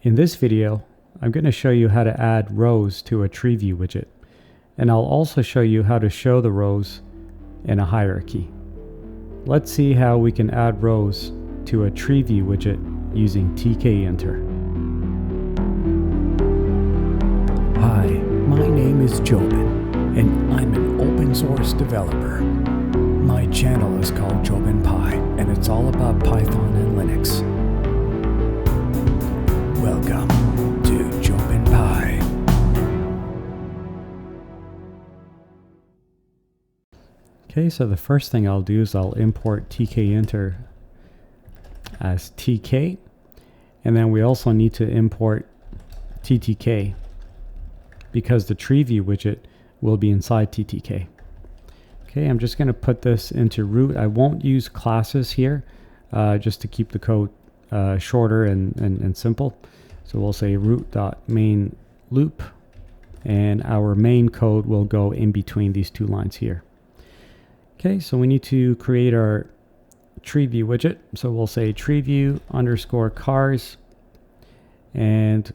In this video, I'm going to show you how to add rows to a Treeview widget, and I'll also show you how to show the rows in a hierarchy. Let's see how we can add rows to a Treeview widget using Tkinter. Hi, my name is Jobin, and I'm an open source developer. My channel is called JobinPy, and it's all about Python and Linux. Welcome to JobinPy. Okay, so the first thing I'll do is I'll import Tkinter as TK, and then we also need to import TTK because the Treeview widget will be inside TTK. Okay, I'm just going to put this into root. I won't use classes here just to keep the code shorter and simple. So we'll say root.main loop, and our main code will go in between these two lines here. Okay, so we need to create our Treeview widget. So we'll say Treeview underscore cars and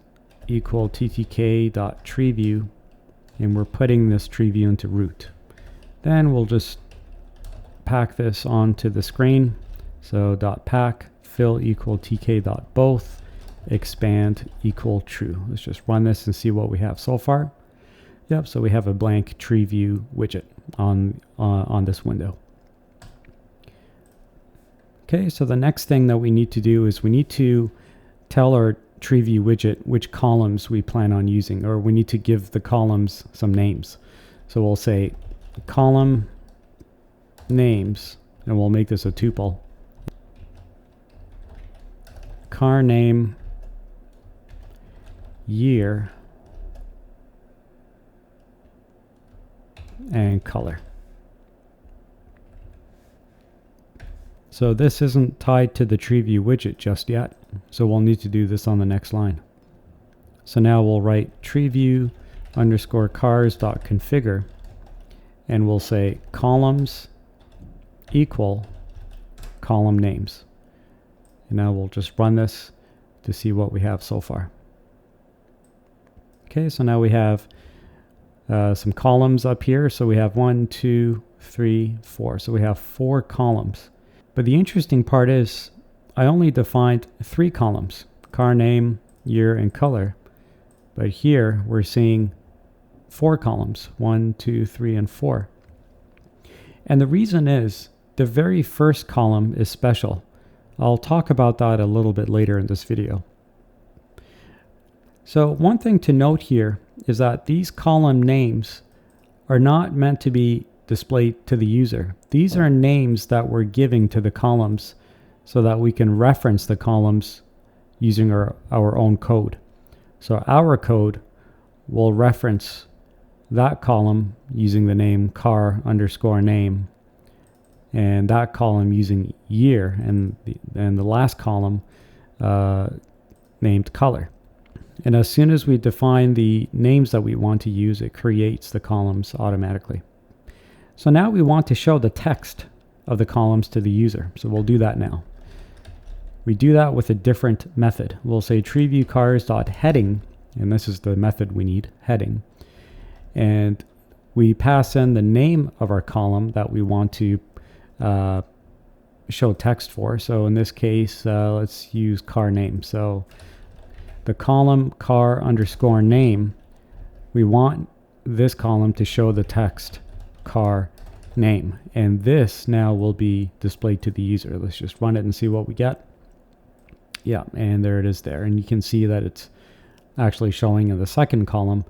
equal ttk.treeview, and we're putting this Treeview into root. Then we'll just pack this onto the screen. So .pack fill equal tk.both expand equal true. Let's just run this and see what we have so far. Yep, so we have a blank Treeview widget on this window. Okay, so the next thing that we need to do is we need to tell our Treeview widget which columns we plan on using, or we need to give the columns some names. So we'll say column names, and we'll make this a tuple. Car name, year, and color. So this isn't tied to the Treeview widget just yet, so we'll need to do this on the next line. So now we'll write Treeview underscore cars.configure, and we'll say columns equal column names. And now we'll just run this to see what we have so far. Okay, so now we have some columns up here. So we have 1, 2, 3, 4. So we have 4 columns. But the interesting part is I only defined 3 columns: car name, year, and color. But here we're seeing 4 columns: 1, 2, 3, and 4. And the reason is the very first column is special. I'll talk about that a little bit later in this video. So one thing to note here is that these column names are not meant to be displayed to the user. These are names that we're giving to the columns so that we can reference the columns using our own code. So our code will reference that column using the name car underscore name, and that column using year, and the last column named color. And as soon as we define the names that we want to use, it creates the columns automatically. So now we want to show the text of the columns to the user. So we'll do that now. We do that with a different method. We'll say Treeview cars.heading, and this is the method we need, heading. And we pass in the name of our column that we want to show text for. So in this case, let's use car name. So the column car underscore name, we want this column to show the text car name, and this now will be displayed to the user. Let's just run it and see what we get. Yeah, and there it is there, and you can see that it's actually showing in the second column,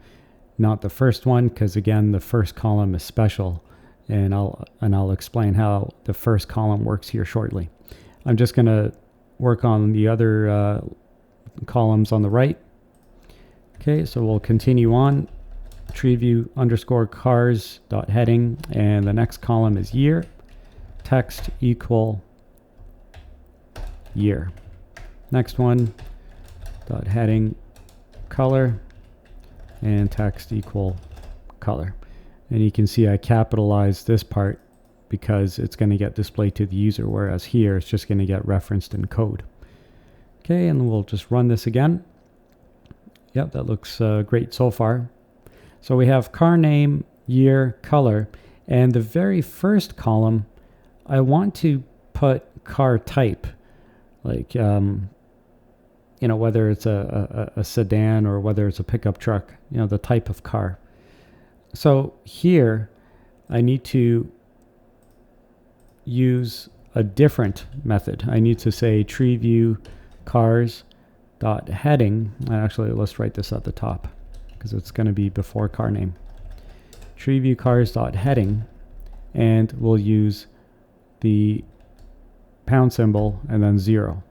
not the first one, because again the first column is special, and I'll explain how the first column works here shortly. I'm just going to work on the other columns on the right. Okay, so we'll continue on. Treeview underscore cars dot heading, and the next column is year, text equal year. Next one, dot heading, color, and text equal color. And you can see I capitalized this part because it's going to get displayed to the user, whereas here it's just going to get referenced in code. Okay, and we'll just run this again. Yep, that looks great so far. So we have car name, year, color, and the very first column, I want to put car type, like, whether it's a sedan or whether it's a pickup truck, the type of car. So here, I need to use a different method. I need to say Treeview cars dot heading. Actually, let's write this at the top because it's going to be before car name. Treeview cars dot heading, and we'll use the pound symbol and then 0.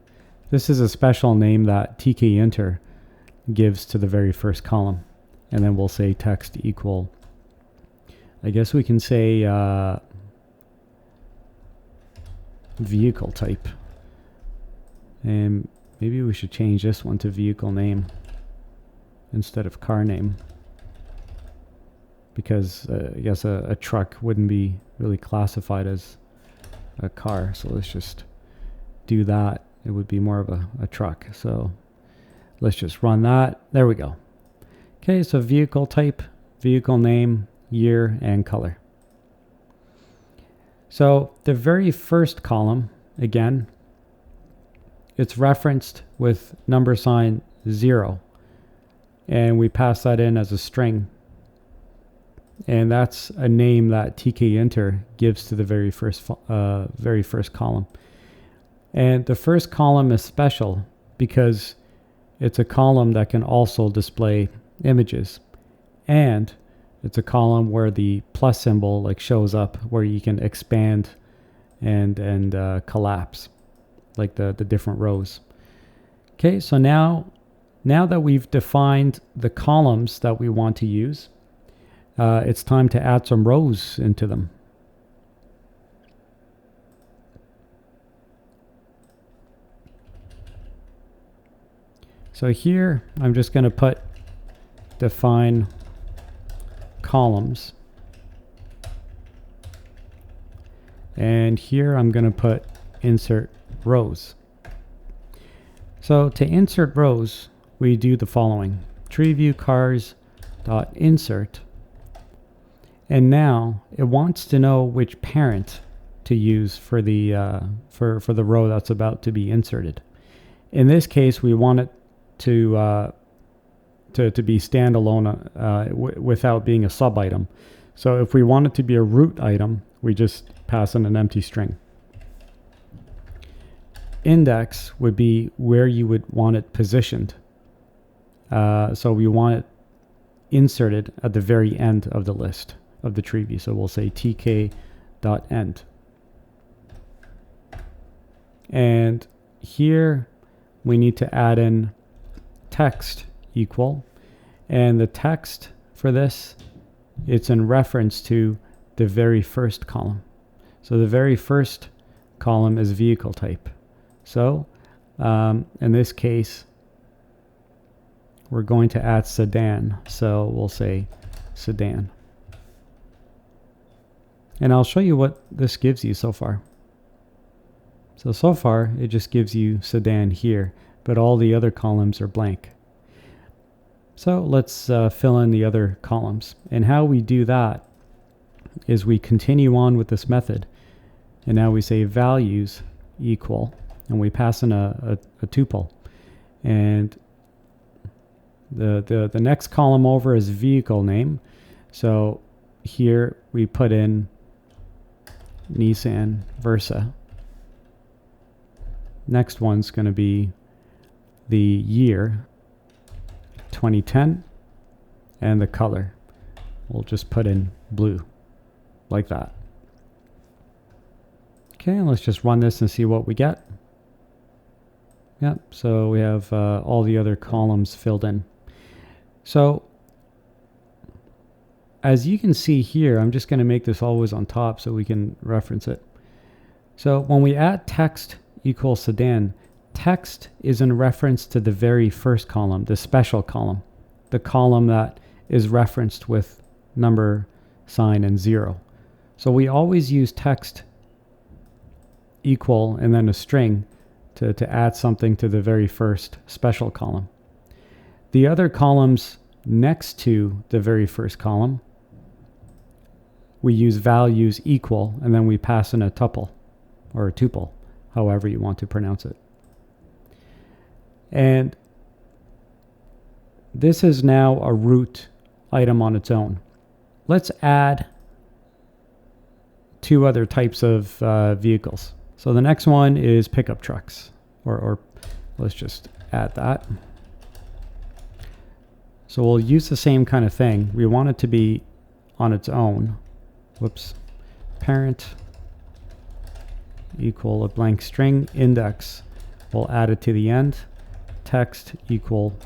This is a special name that Tkinter gives to the very first column, and then we'll say text equal. I guess we can say vehicle type, and maybe we should change this one to vehicle name instead of car name, because I guess a truck wouldn't be really classified as a car, so let's just do that. It would be more of a truck, so let's just run that. There we go. Okay, so vehicle type, vehicle name, year, and color. So the very first column, again, it's referenced with number sign 0, and we pass that in as a string, and that's a name that Tkinter gives to the very first column. And the first column is special because it's a column that can also display images, and it's a column where the plus symbol like shows up, where you can expand and collapse like the different rows. Okay, so now that we've defined the columns that we want to use, it's time to add some rows into them. So here I'm just going to define columns, and here I'm going to put insert rows. So to insert rows, we do the following: Treeview cars dot insert, and now it wants to know which parent to use for the for the row that's about to be inserted. In this case, we want it to be standalone without being a sub item. So if we want it to be a root item, we just pass in an empty string. Index would be where you would want it positioned. So we want it inserted at the very end of the list of the Treeview. So we'll say tk.end. And here we need to add in text equal, and the text for this, it's in reference to the very first column. So the very first column is vehicle type. So in this case, we're going to add sedan, so we'll say sedan. And I'll show you what this gives you so far. So far it just gives you sedan here, but all the other columns are blank. So let's fill in the other columns. And how we do that is we continue on with this method, and now we say values equal, and we pass in a tuple. And the next column over is vehicle name. So here we put in Nissan Versa. Next one's going to be the year, 2010, and the color. We'll just put in blue, like that. Okay, let's just run this and see what we get. Yep, so we have all the other columns filled in. So as you can see here, I'm just going to make this always on top so we can reference it. So when we add text equals sedan, text is in reference to the very first column, the special column, the column that is referenced with number sign and 0. So we always use text equal and then a string to add something to the very first special column. The other columns next to the very first column, we use values equal, and then we pass in a tuple or a tuple, however you want to pronounce it. And this is now a root item on its own. Let's add two other types of vehicles. So the next one is pickup trucks, or let's just add that. So we'll use the same kind of thing. We want it to be on its own. Whoops. Parent equal a blank string index. We'll add it to the end. Text equal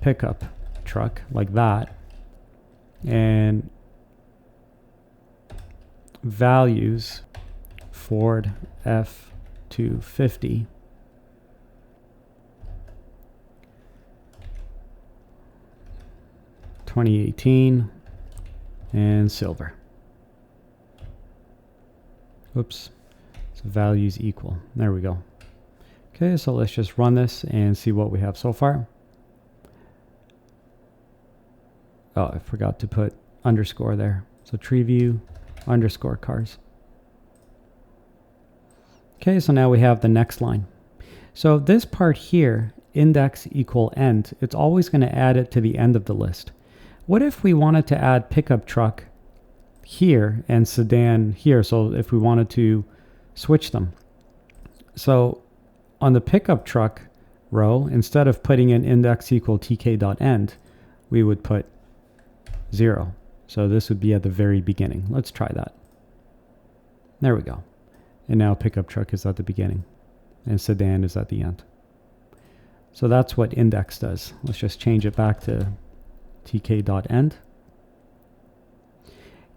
pickup truck, like that. And values Ford F-250. $2018 and silver. Oops. So values equal. There we go. Okay, so let's just run this and see what we have so far. Oh, I forgot to put underscore there. So Treeview underscore cars. Okay, so now we have the next line. So this part here, index equal end, it's always going to add it to the end of the list. What if we wanted to add pickup truck here and sedan here? So if we wanted to switch them. So on the pickup truck row, instead of putting in index equal tk.end, we would put 0. So this would be at the very beginning. Let's try that. There we go. And now pickup truck is at the beginning and sedan is at the end. So that's what index does. Let's just change it back to tk.end.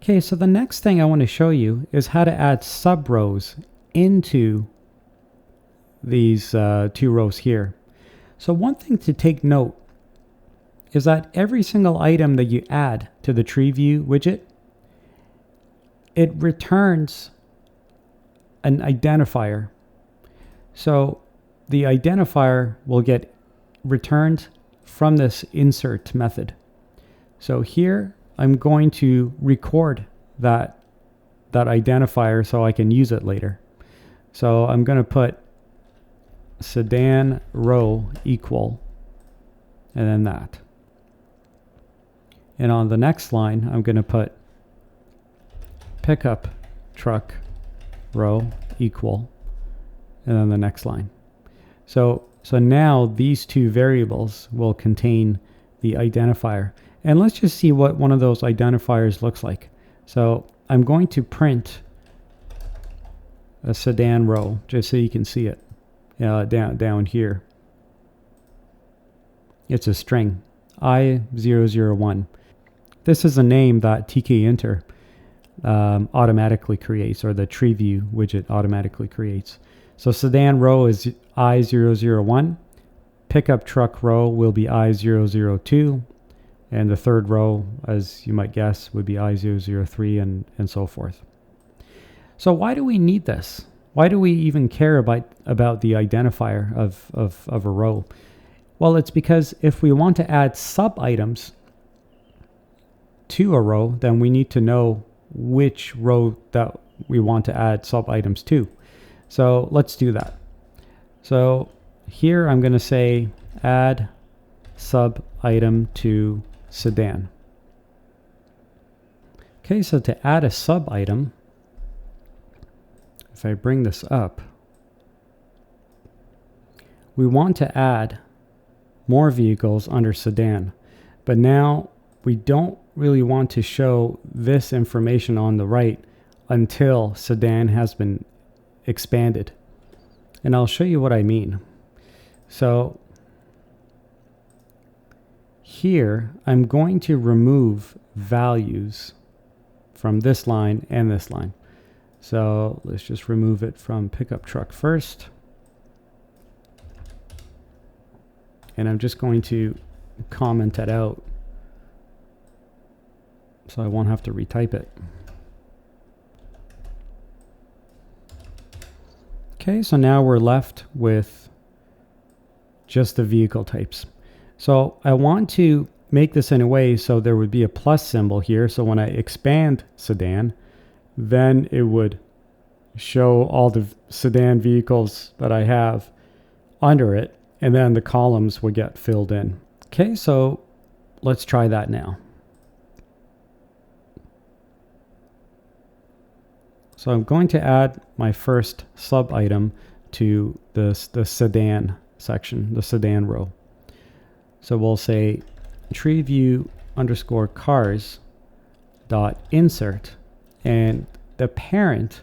Okay, so the next thing I want to show you is how to add sub rows into these two rows here. So one thing to take note is that every single item that you add to the Treeview widget, it returns an identifier. So the identifier will get returned from this insert method. So here I'm going to record that identifier so I can use it later. So I'm going to put sedan row equal and then that. And on the next line, I'm going to put pickup truck row equal and then the next line. So now these two variables will contain the identifier. And let's just see what one of those identifiers looks like. So I'm going to print a sedan row just so you can see it down here. It's a string, I001. This is a name that Tkinter automatically creates, or the Treeview widget automatically creates. So sedan row is I001. Pickup truck row will be I002. And the third row, as you might guess, would be I003 and so forth. So why do we need this? Why do we even care about the identifier of a row? Well, it's because if we want to add sub-items to a row, then we need to know which row that we want to add sub-items to. So let's do that. So here I'm going to say add sub-item to sedan. Okay, so to add a sub-item, if I bring this up, we want to add more vehicles under sedan, but now we don't really want to show this information on the right until sedan has been expanded. And I'll show you what I mean. So here I'm going to remove values from this line and this line. So let's just remove it from pickup truck first. And I'm just going to comment it out so I won't have to retype it. Okay, so now we're left with just the vehicle types. So I want to make this in a way so there would be a plus symbol here. So when I expand sedan, then it would show all the sedan vehicles that I have under it, and then the columns would get filled in. Okay, so let's try that now. So I'm going to add my first sub item to the sedan section, the sedan row. So we'll say Treeview underscore cars dot insert, and the parent,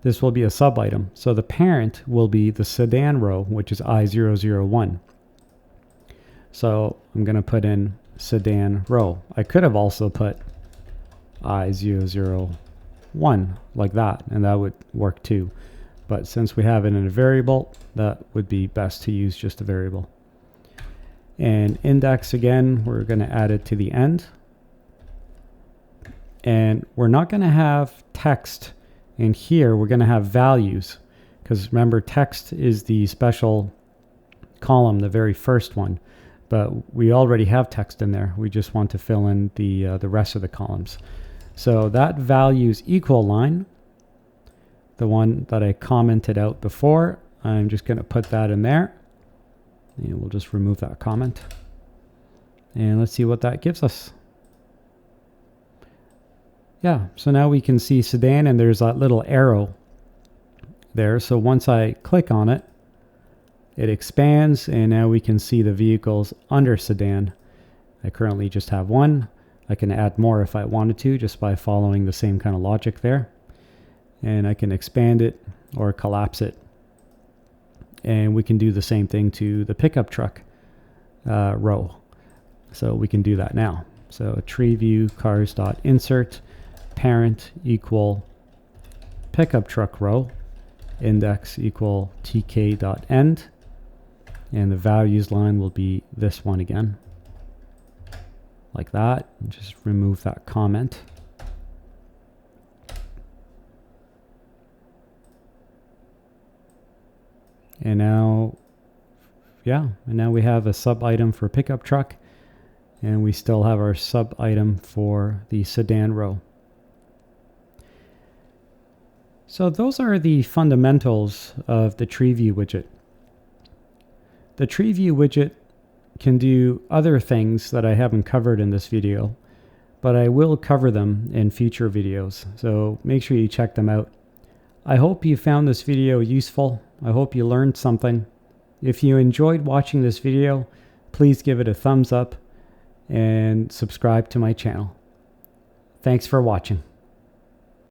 this will be a sub item. So the parent will be the sedan row, which is I001. So I'm going to put in sedan row. I could have also put I001 like that, and that would work too. But since we have it in a variable, that would be best to use just a variable. And index, again, we're going to add it to the end. And we're not going to have text in here. We're going to have values, because remember, text is the special column, the very first one. But we already have text in there. We just want to fill in the rest of the columns. So that values equal line, the one that I commented out before, I'm just going to put that in there. And we'll just remove that comment. And let's see what that gives us. Yeah, so now we can see sedan, and there's that little arrow there. So once I click on it, it expands, and now we can see the vehicles under sedan. I currently just have one. I can add more if I wanted to, just by following the same kind of logic there. And I can expand it or collapse it. And we can do the same thing to the pickup truck row. So we can do that now. So Treeview cars.insert parent equal pickup truck row, index equal tk.end, and the values line will be this one again, like that. And just remove that comment. And now, and now we have a sub item for pickup truck, and we still have our sub item for the sedan row. So those are the fundamentals of the Treeview widget. The Treeview widget can do other things that I haven't covered in this video, but I will cover them in future videos, so make sure you check them out. I hope you found this video useful. I hope you learned something. If you enjoyed watching this video, please give it a thumbs up and subscribe to my channel. Thanks for watching.